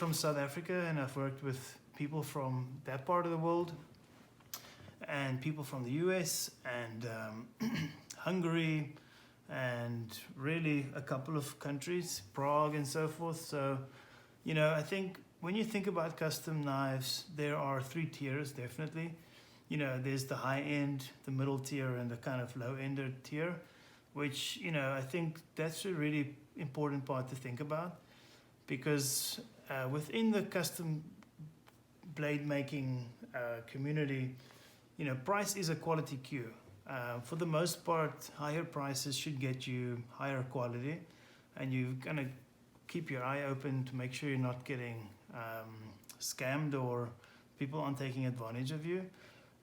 from South Africa, and I've worked with people from that part of the world, and people from the US and Hungary, and really a couple of countries, Prague and so forth. So, I think when you think about custom knives, there are 3 tiers, definitely. There's the high end, the middle tier, and the kind of low ender tier, which, I think that's a really important part to think about, because within the custom blade making community, price is a quality cue. For the most part, higher prices should get you higher quality, and you're going to keep your eye open to make sure you're not getting scammed or people aren't taking advantage of you.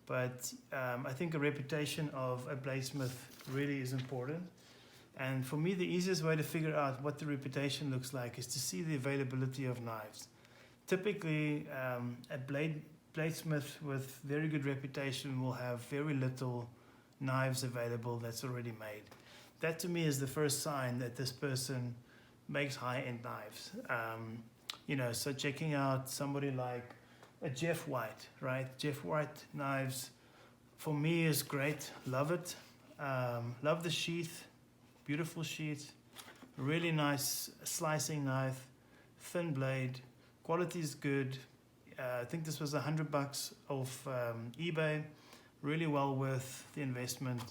But I think a reputation of a bladesmith really is important. And for me, the easiest way to figure out what the reputation looks like is to see the availability of knives. Typically, a bladesmith with very good reputation will have very little knives available that's already made. That to me is the first sign that this person makes high-end knives. So checking out somebody like a Jeff White, right? Jeff White knives for me is great. Love it. Love the sheath. Beautiful sheath. Really nice slicing knife. Thin blade. Quality is good. I think this was $100 off eBay. Really well worth the investment.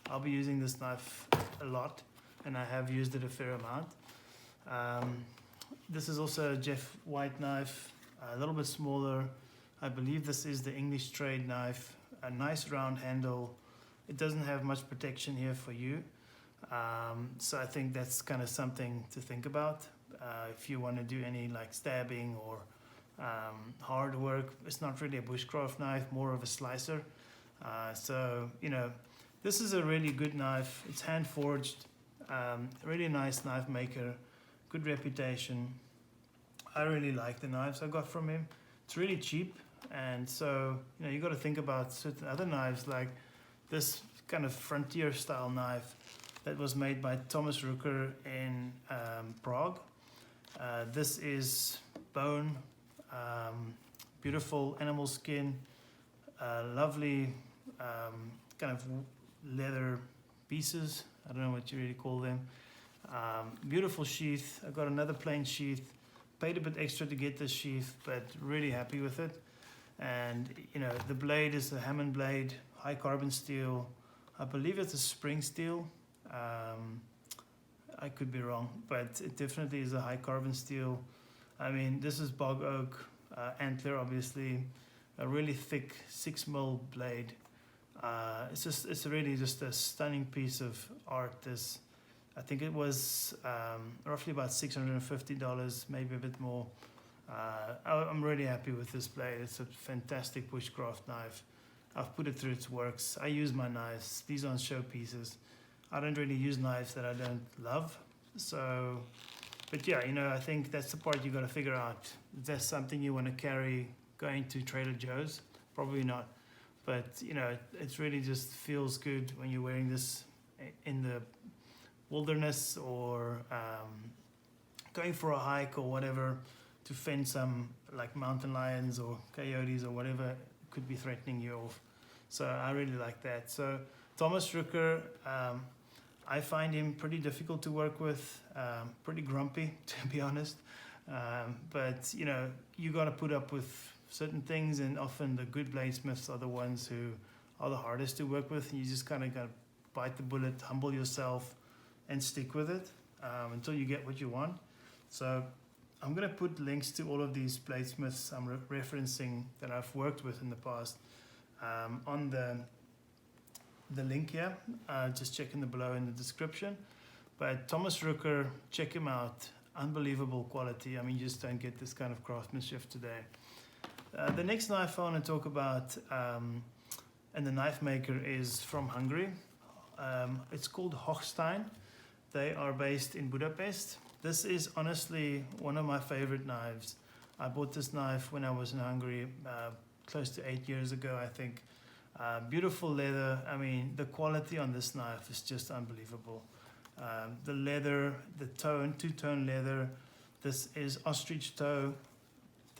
I'll be using this knife a lot, and I have used it a fair amount. This is also a Jeff White knife, a little bit smaller. I believe this is the English trade knife. A nice round handle. It doesn't have much protection here for you. So I think that's kind of something to think about. If you want to do any like stabbing or hard work, it's not really a bushcraft knife, more of a slicer. This is a really good knife. It's hand forged, really nice knife maker, good reputation. I really like the knives I got from him. It's really cheap, and so you got to think about certain other knives like this kind of frontier style knife that was made by Thomas Rucker in Prague. This is bone, beautiful animal skin, lovely kind of leather pieces. I don't know what you really call them. Beautiful sheath. I got another plain sheath. Paid a bit extra to get this sheath, but really happy with it. And the blade is a Hammond blade, high carbon steel. I believe it's a spring steel. I could be wrong, but it definitely is a high carbon steel. I mean, this is bog oak, antler, obviously, a really thick 6mm blade. It's really just a stunning piece of art. I think it was roughly about $650, maybe a bit more. I'm really happy with this blade. It's a fantastic bushcraft knife. I've put it through its works. I use my knives. These aren't show pieces. I don't really use knives that I don't love. But yeah, I think that's the part you got to figure out. Is that something you want to carry going to Trader Joe's? Probably not. But it really just feels good when you're wearing this in the wilderness or going for a hike or whatever to fend some like mountain lions or coyotes or whatever could be threatening you off. So I really like that. So Thomas Rucker, I find him pretty difficult to work with, pretty grumpy to be honest. But you got to put up with certain things, and often the good bladesmiths are the ones who are the hardest to work with. And you just kind of got to bite the bullet, humble yourself, and stick with it until you get what you want. So I'm going to put links to all of these bladesmiths I'm referencing that I've worked with in the past on the link here. Just check in the below in the description. But Thomas Rucker, check him out. Unbelievable quality. I mean, you just don't get this kind of craftsmanship today. The next knife I want to talk about, and the knife maker is from Hungary. It's called Hochstein. They are based in Budapest. This is honestly one of my favorite knives. I bought this knife when I was in Hungary, close to 8 years ago, I think. Beautiful leather. I mean, the quality on this knife is just unbelievable. The leather, the tone, two-tone leather. This is ostrich toe,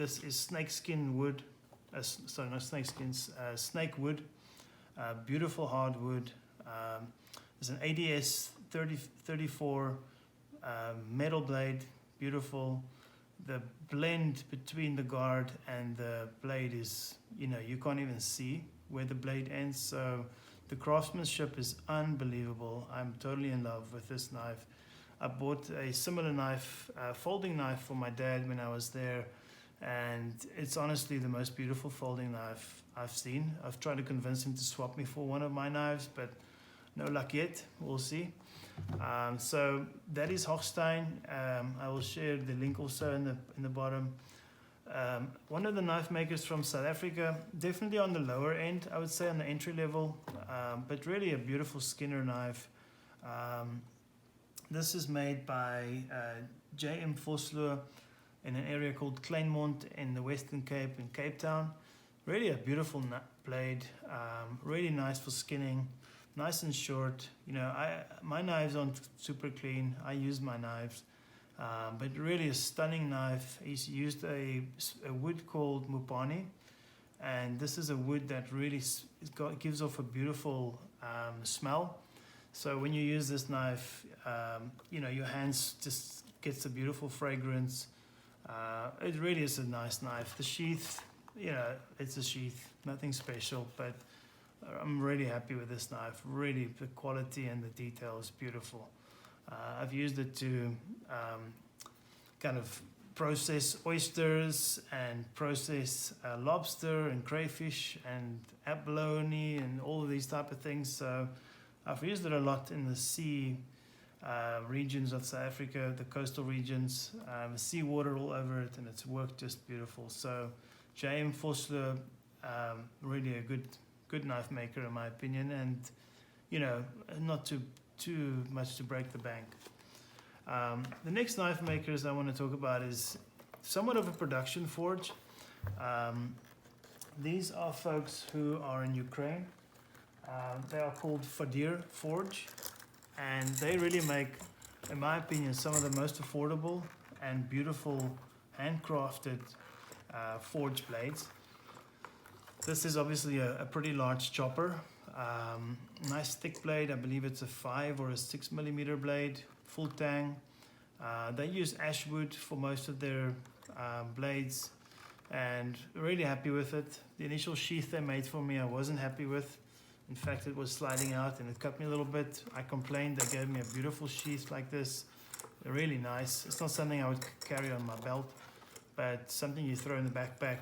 This is snakeskin wood, sorry, not snakeskin, snake wood, beautiful hardwood. It's an ADS 34 metal blade, beautiful. The blend between the guard and the blade is, you can't even see where the blade ends. So the craftsmanship is unbelievable. I'm totally in love with this knife. I bought a similar knife, folding knife for my dad when I was there, and it's honestly the most beautiful folding knife I've seen. I've tried to convince him to swap me for one of my knives, but no luck yet. We'll see. So that is Hochstein. I will share the link also in the bottom. One of the knife makers from South Africa, definitely on the lower end, I would say on the entry level, but really a beautiful Skinner knife. This is made by J.M. Vosloo in an area called Kleinmond in the Western Cape in Cape Town. Really a beautiful blade, really nice for skinning, nice and short. My knives aren't super clean. I use my knives, but really a stunning knife. He's used a wood called Mupani, and this is a wood that really gives off a beautiful smell. So when you use this knife, your hands just gets a beautiful fragrance. It really is a nice knife. The sheath, it's a sheath, nothing special, but I'm really happy with this knife. Really, the quality and the detail is beautiful. I've used it to kind of process oysters and process lobster and crayfish and abalone and all of these type of things. So I've used it a lot in the sea regions of South Africa, the coastal regions, seawater all over it, and it's worked just beautiful. So J.M. Vosloo, really a good knife maker in my opinion, and not too much to break the bank. The next knife makers I want to talk about is somewhat of a production forge. These are folks who are in Ukraine. They are called Fadir Forge, and they really make, in my opinion, some of the most affordable and beautiful handcrafted forge blades. This is obviously a pretty large chopper, nice thick blade. I believe it's a 5 or a 6 millimeter blade, full tang. They use ash wood for most of their blades, and really happy with it. The initial sheath they made for me I wasn't happy with. In fact, it was sliding out and it cut me a little bit. I complained. They gave me a beautiful sheath like this. They're really nice. It's not something I would carry on my belt, but something you throw in the backpack,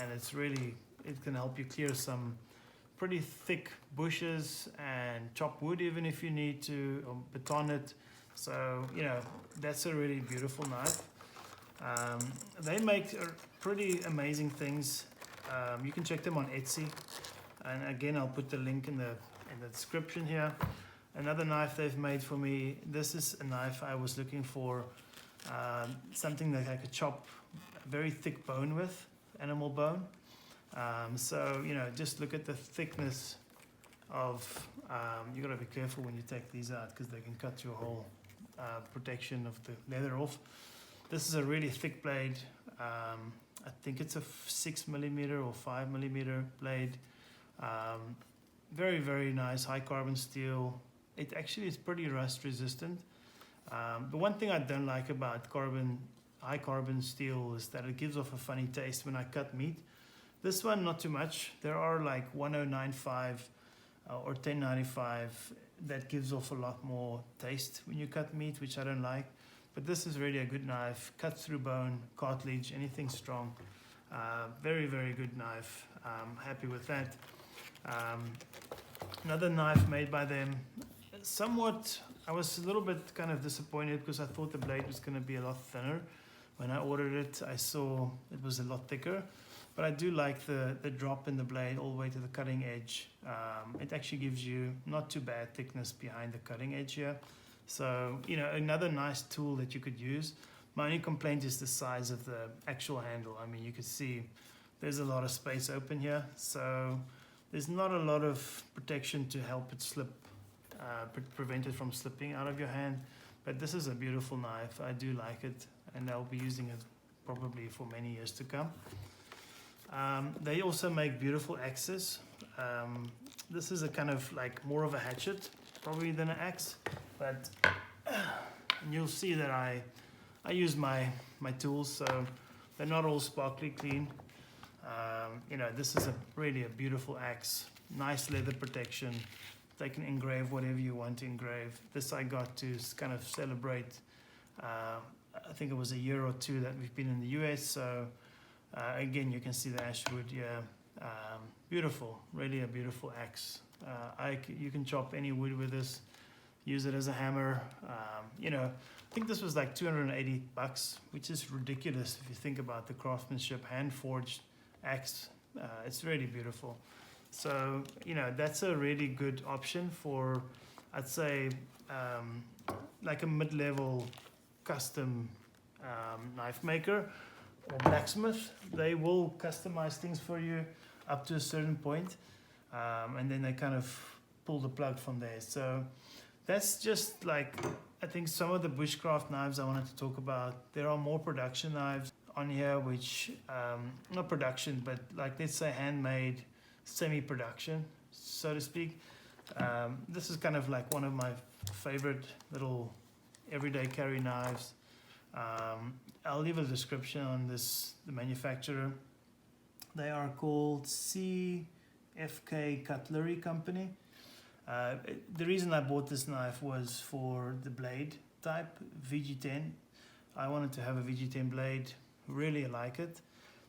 and it can help you clear some pretty thick bushes and chop wood even if you need to, or baton it. So, that's a really beautiful knife. They make pretty amazing things. You can check them on Etsy. And again, I'll put the link in the description here. Another knife they've made for me. This is a knife I was looking for, something that I could chop very thick bone with, animal bone. So, just look at the thickness of, you gotta be careful when you take these out because they can cut your whole protection of the leather off. This is a really thick blade. I think it's a 6 millimeter or 5 millimeter blade. Very, very nice, high carbon steel. It actually is pretty rust resistant. The one thing I don't like about high carbon steel is that it gives off a funny taste when I cut meat. This one, not too much. There are like 1095 or 1095 that gives off a lot more taste when you cut meat, which I don't like. But this is really a good knife. Cuts through bone, cartilage, anything strong. Very, very good knife. Happy with that. Another knife made by them. Somewhat, I was a little bit kind of disappointed because I thought the blade was going to be a lot thinner. When I ordered it, I saw it was a lot thicker. But I do like the drop in the blade all the way to the cutting edge. It actually gives you not too bad thickness behind the cutting edge here. So, another nice tool that you could use. My only complaint is the size of the actual handle. I mean, you can see there's a lot of space open here. So there's not a lot of protection to help it slip, prevent it from slipping out of your hand. But this is a beautiful knife. I do like it, and I'll be using it probably for many years to come. They also make beautiful axes. This is a kind of like more of a hatchet probably than an axe, but you'll see that I use my tools, so they're not all sparkly clean. You know, this is really a beautiful axe, nice leather protection. They can engrave whatever you want to engrave. This I got to kind of celebrate, I think it was a year or two that we've been in the US, so again you can see the ashwood here. Beautiful, really a beautiful axe. You can chop any wood with this, use it as a hammer. You know, I think this was like $280, which is ridiculous if you think about the craftsmanship, hand forged axe. It's really beautiful. So, you know, that's a really good option for, I'd say, like a mid-level custom knife maker or blacksmith. They will customize things for you up to a certain point, and then they kind of pull the plug from there. So that's just like, I think, some of the bushcraft knives I wanted to talk about. There are more production knives on here, which, not production, but like, let's say handmade, semi-production, so to speak. This is kind of like one of my favorite little everyday carry knives. I'll leave a description on this, the manufacturer. They are called CFK Cutlery Company. The reason I bought this knife was for the blade type, VG10. I wanted to have a VG10 blade, really like it.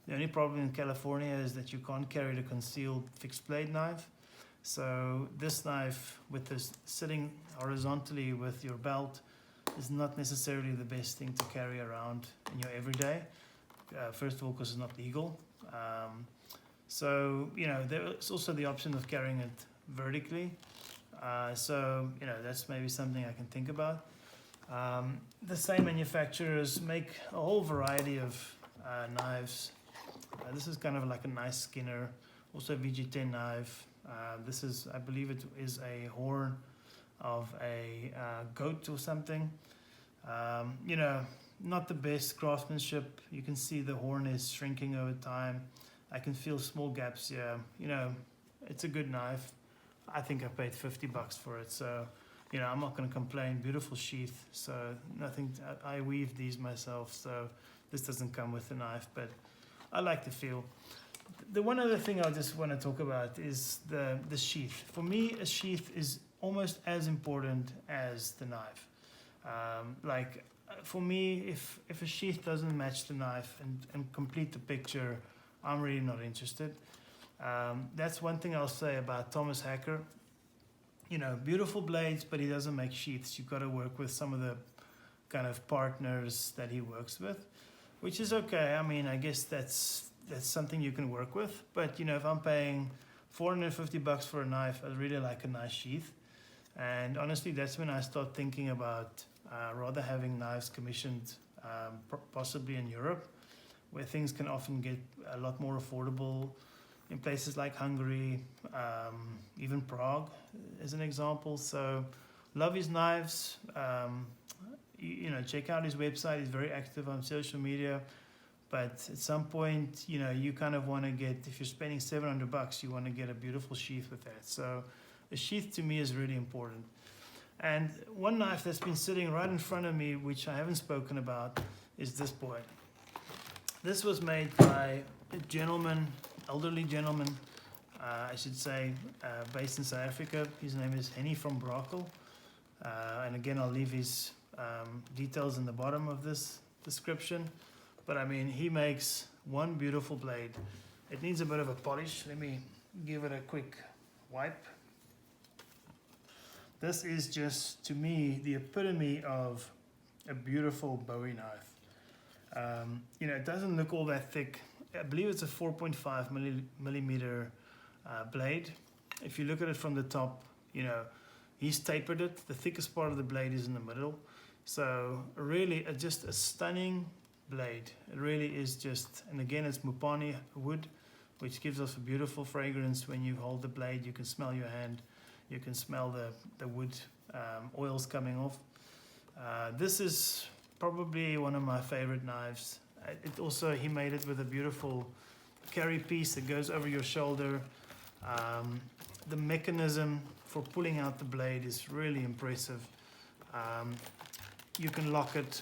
The only problem in California is that you can't carry the concealed fixed blade knife. So this knife, with this sitting horizontally with your belt, is not necessarily the best thing to carry around in your everyday. First of all, because it's not legal. So, you know, there's also the option of carrying it vertically. So, you know, that's maybe something I can think about. The same manufacturers make a whole variety of knives. This is kind of like a nice Skinner, also VG10 knife. This is, I believe it is a horn of a goat or something. You know, not the best craftsmanship. You can see the horn is shrinking over time. I can feel small gaps here. You know, it's a good knife. I think I paid $50 for it, so, you know, I'm not going to complain. Beautiful sheath, so nothing. I weave these myself, so this doesn't come with the knife, but I like the feel. The one other thing I just want to talk about is the sheath. For me, a sheath is almost as important as the knife. Like, for me, if a sheath doesn't match the knife and complete the picture, I'm really not interested. That's one thing I'll say about Thomas Hacker. You know, beautiful blades, but he doesn't make sheaths. You've got to work with some of the kind of partners that he works with, which is okay. I mean, I guess that's something you can work with. But, you know, if I'm paying $450 for a knife, I really like a nice sheath. And honestly, that's when I start thinking about rather having knives commissioned, possibly in Europe, where things can often get a lot more affordable, in places like Hungary, even Prague as an example. So love his knives. You know, check out his website. He's very active on social media. But at some point, you know, you kind of want to get, if you're spending $700, you want to get a beautiful sheath with that. So a sheath to me is really important. And one knife that's been sitting right in front of me, which I haven't spoken about, is this boy. This was made by a gentleman, elderly gentleman, I should say, based in South Africa. His name is Hennie Van Brakel. And again, I'll leave his details in the bottom of this description. But I mean, he makes one beautiful blade. It needs a bit of a polish. Let me give it a quick wipe. This is just, to me, the epitome of a beautiful Bowie knife. You know, it doesn't look all that thick. I believe it's a 4.5 millimeter blade. If you look at it from the top, you know, he's tapered it. The thickest part of the blade is in the middle. So really, just a stunning blade. It really is just, and again, it's Mupani wood, which gives us a beautiful fragrance. When you hold the blade, you can smell your hand. You can smell the wood oils coming off. This is probably one of my favorite knives. It also, he made it with a beautiful carry piece that goes over your shoulder. The mechanism for pulling out the blade is really impressive. You can lock it,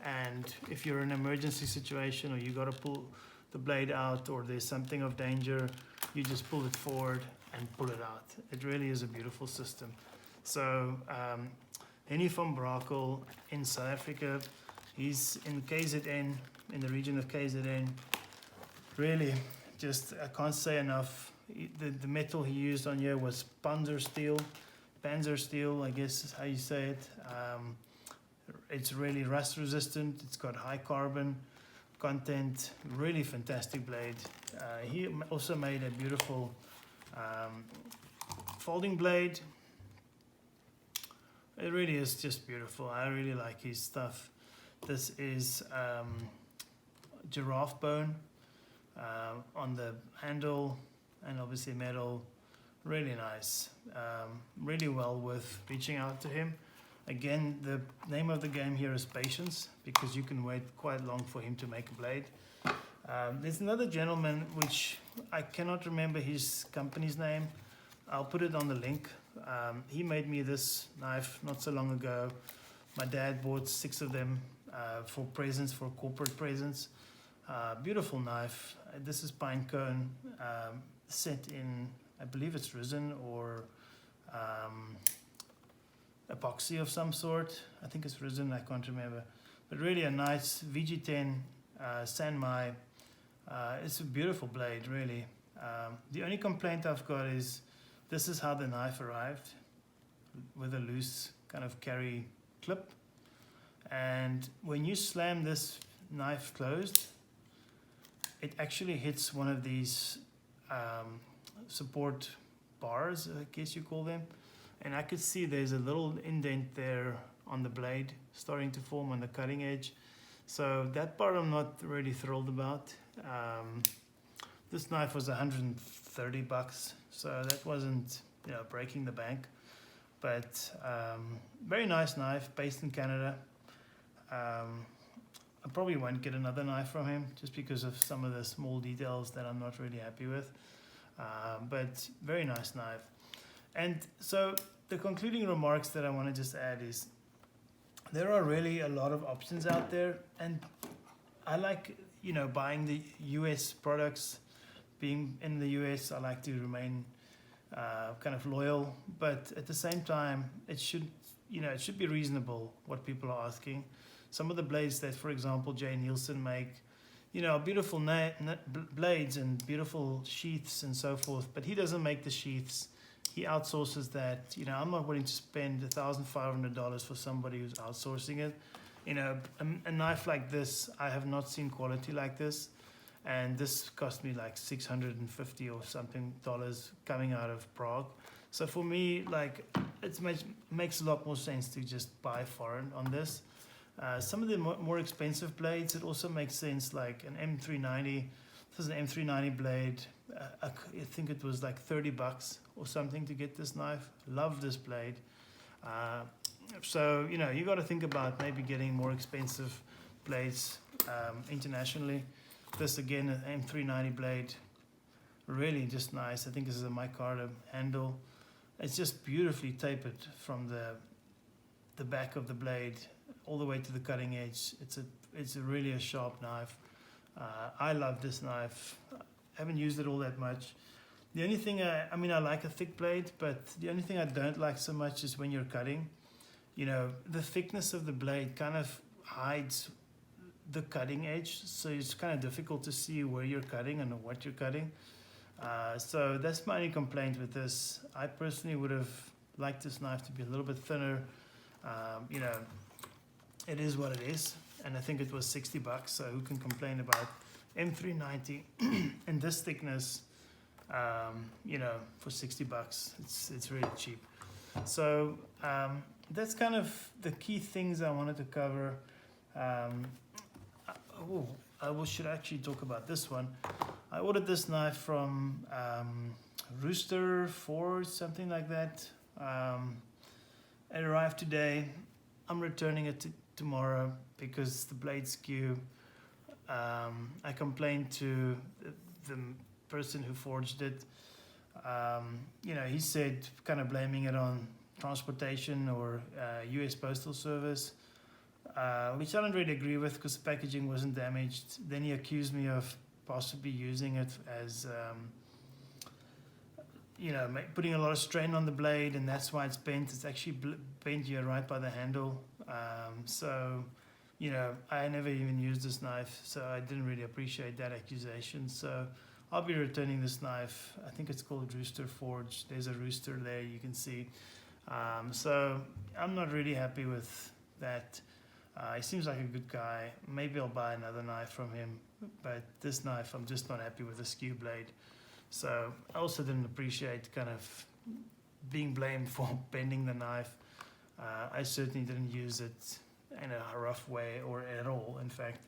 and if you're in an emergency situation or you got to pull the blade out or there's something of danger, you just pull it forward and pull it out. It really is a beautiful system. So Hennie Van Brakel in South Africa, he's in KZN, in the region of KZN. Really, just, I can't say enough. The metal he used on here was Panzer steel, I guess is how you say it. It's really rust resistant. It's got high carbon content. Really fantastic blade. He also made a beautiful folding blade. It really is just beautiful. I really like his stuff. This is giraffe bone on the handle, and obviously metal. Really nice. Really well worth reaching out to him. Again, the name of the game here is patience, because you can wait quite long for him to make a blade. There's another gentleman, which I cannot remember his company's name. I'll put it on the link. He made me this knife not so long ago. My dad bought 6 of them for presents, for corporate presents. Beautiful knife. This is pine cone, set in, I believe it's resin or epoxy of some sort. I think it's resin, I can't remember. But really a nice VG10 Sanmai. It's a beautiful blade, really. The only complaint I've got is this is how the knife arrived, with a loose kind of carry clip. And when you slam this knife closed, it actually hits one of these support bars, I guess you call them. And I could see there's a little indent there on the blade starting to form on the cutting edge. So that part I'm not really thrilled about. This knife was $130, so that wasn't, breaking the bank. But very nice knife, based in Canada. I probably won't get another knife from him just because of some of the small details that I'm not really happy with. But very nice knife. And so the concluding remarks that I want to just add is there are really a lot of options out there, and I like, buying the US products. Being in the US, I like to remain kind of loyal, but at the same time, it should be reasonable what people are asking. Some of the blades that, for example, Jay Nielsen make, beautiful blades and beautiful sheaths and so forth, but he doesn't make the sheaths. He outsources that. I'm not willing to spend $1,500 for somebody who's outsourcing it. A knife like this, I have not seen quality like this. And this cost me like $650 or something coming out of Prague. So for me, it makes a lot more sense to just buy foreign on this. Some of the more expensive blades, it also makes sense, like an M390. This is an M390 blade. I think it was like $30 or something to get this knife. Love this blade. So, you got to think about maybe getting more expensive blades internationally. This again, an M390 blade, really just nice. I think this is a micarta handle. It's just beautifully tapered from the back of the blade all the way to the cutting edge. It's really a sharp knife. I love this knife. I haven't used it all that much. The only thing, I like a thick blade, but the only thing I don't like so much is when you're cutting. The thickness of the blade kind of hides the cutting edge, so it's kind of difficult to see where you're cutting and what you're cutting. So that's my only complaint with this. I personally would have liked this knife to be a little bit thinner. It is what it is, and I think it was $60, so who can complain about M390 and this thickness, for $60. It's really cheap. So that's kind of the key things I wanted to cover. I should actually talk about this one. I ordered this knife from Rooster Ford, something like that. It arrived today. I'm returning it tomorrow because the blade skew. I complained to the person who forged it. You know, he said, kind of blaming it on transportation or US Postal Service, which I don't really agree with because the packaging wasn't damaged. Then he accused me of possibly using it as, you know, putting a lot of strain on the blade, and that's why it's bent. It's actually bent here right by the handle. So, you know, I never even used this knife, so I didn't really appreciate that accusation. So I'll be returning this knife. I think it's called Rooster Forge. There's a rooster there, you can see. So I'm not really happy with that. He seems like a good guy. Maybe I'll buy another knife from him, but this knife, I'm just not happy with the skew blade. So I also didn't appreciate kind of being blamed for bending the knife. I certainly didn't use it in a rough way or at all, in fact.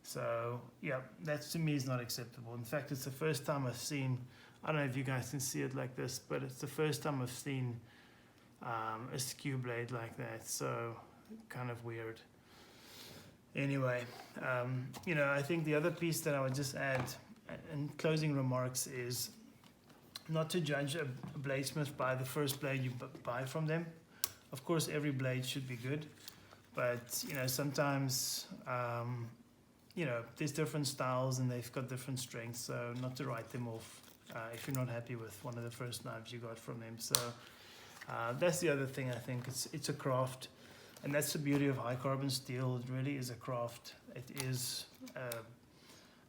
So yeah, that to me is not acceptable. In fact, it's the first time I've seen, I don't know if you guys can see it like this, but it's the first time I've seen a skew blade like that. So kind of weird. Anyway, you know, I think the other piece that I would just add in closing remarks is not to judge a bladesmith by the first blade you buy from them. Of course, every blade should be good, but you know, sometimes you know, there's different styles and they've got different strengths, so not to write them off if you're not happy with one of the first knives you got from them. So that's the other thing. I think it's a craft, and that's the beauty of high carbon steel. It really is a craft. It is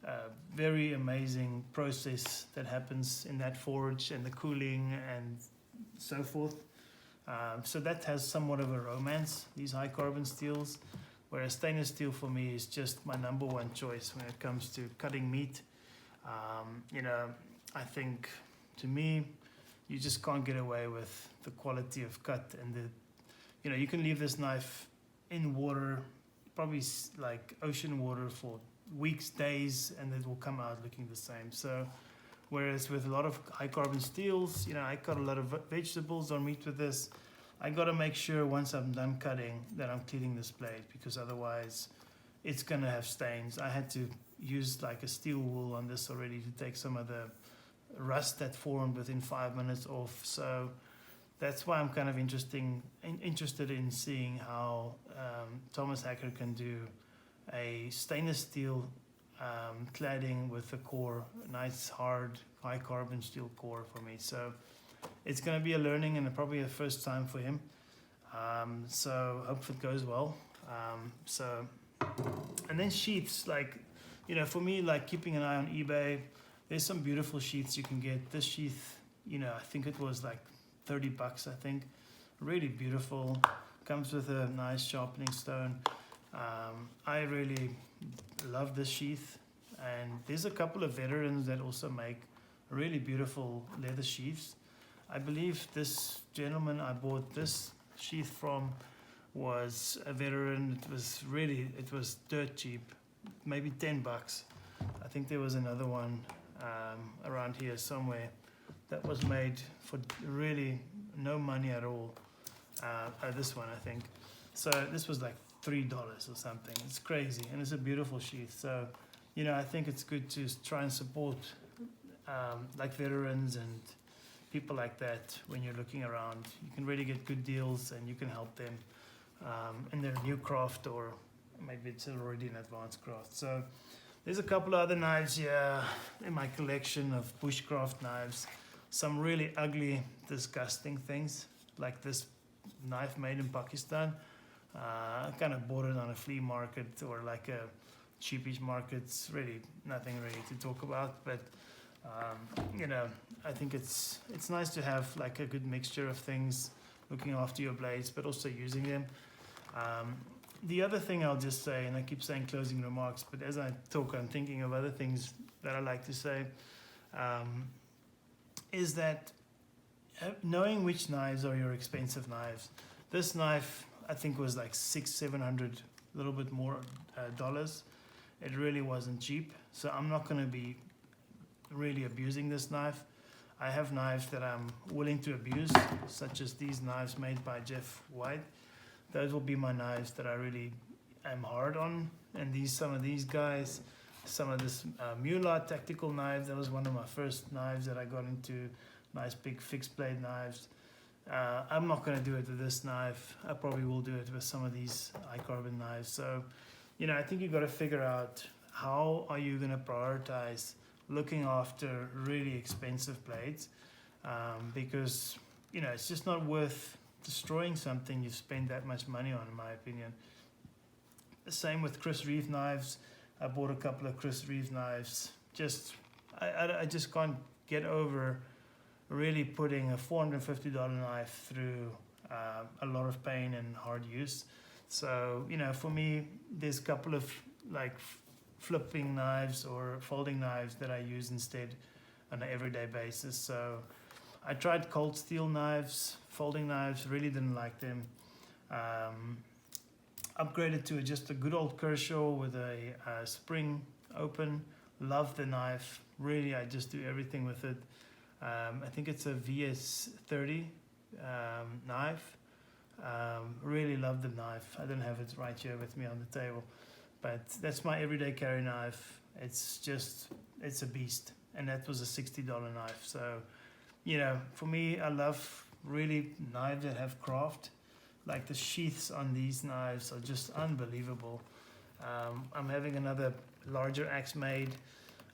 a very amazing process that happens in that forge and the cooling and so forth. So that has somewhat of a romance, these high carbon steels, whereas stainless steel for me is just my number one choice when it comes to cutting meat. You know, I think to me, you just can't get away with the quality of cut and the, you know, you can leave this knife in water, probably like ocean water for weeks, days, and it will come out looking the same. So whereas with a lot of high carbon steels, you know, I cut a lot of vegetables or meat with this. I got to make sure once I'm done cutting that I'm cleaning this blade, because otherwise it's going to have stains. I had to use like a steel wool on this already to take some of the rust that formed within 5 minutes off. So that's why I'm kind of interested in seeing how Thomas Hacker can do a stainless steel cladding with a core, a nice hard high carbon steel core for me. So it's going to be a learning and probably a first time for him. So hope it goes well. And then sheaths, like, you know, for me, like keeping an eye on eBay, there's some beautiful sheaths you can get. This sheath, you know, I think it was like $30, I think. Really beautiful. Comes with a nice sharpening stone. I really love this sheath. And there's a couple of veterans that also make really beautiful leather sheaths. I believe this gentleman I bought this sheath from was a veteran. It was dirt cheap, maybe $10. I think there was another one around here somewhere that was made for really no money at all. This one, I think. So this was like $3 or something. It's crazy, and it's a beautiful sheath. So, you know, I think it's good to try and support like veterans and people like that when you're looking around. You can really get good deals and you can help them in their new craft, or maybe it's already an advanced craft. So there's a couple of other knives here in my collection of bushcraft knives. Some really ugly, disgusting things, like this knife made in Pakistan. I kind of bought it on a flea market or like a cheapish market. It's really nothing really to talk about, but you know, I think it's nice to have like a good mixture of things, looking after your blades, but also using them. The other thing I'll just say, and I keep saying closing remarks, but as I talk, I'm thinking of other things that I like to say, is that knowing which knives are your expensive knives. This knife, I think, was like $600-700, a little bit more dollars. It really wasn't cheap, so I'm not going to be really abusing this knife. I have knives that I'm willing to abuse, such as these knives made by Jeff White. Those will be my knives that I really am hard on, and some of these guys, some of this Mueller tactical knife. That was one of my first knives that I got into, nice big fixed blade knives. I'm not going to do it with this knife. I probably will do it with some of these high carbon knives. So, you know, I think you've got to figure out how are you going to prioritize looking after really expensive blades, because, you know, it's just not worth destroying something you've spent that much money on, in my opinion. The same with Chris Reeve knives. I bought a couple of Chris Reeve knives. I just can't get over really putting a $450 knife through a lot of pain and hard use. So, you know, for me, there's a couple of like flipping knives or folding knives that I use instead on an everyday basis. So I tried cold steel knives, folding knives, really didn't like them. Upgraded to just a good old Kershaw with a spring open. Love the knife. Really, I just do everything with it. I think it's a VS30 knife. Really love the knife. I don't have it right here with me on the table, but that's my everyday carry knife. It's a beast, and that was a $60 knife. So, you know, for me, I love really knives that have craft. Like the sheaths on these knives are just unbelievable. I'm having another larger axe made.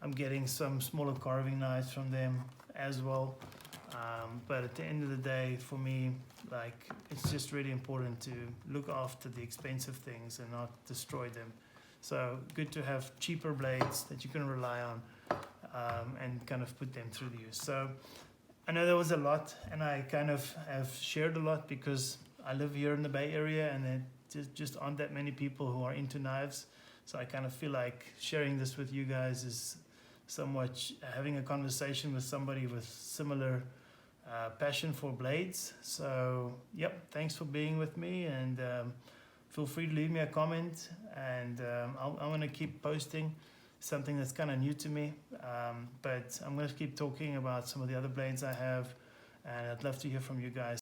I'm getting some smaller carving knives from them as well. But at the end of the day, for me, like, it's just really important to look after the expensive things and not destroy them. So good to have cheaper blades that you can rely on, and kind of put them through the use. So I know there was a lot, and I kind of have shared a lot because I live here in the Bay Area, and there just aren't that many people who are into knives. So I kind of feel like sharing this with you guys is somewhat having a conversation with somebody with similar passion for blades. So, yep, thanks for being with me, and feel free to leave me a comment, and I'm going to keep posting something that's kind of new to me, but I'm going to keep talking about some of the other blades I have, and I'd love to hear from you guys.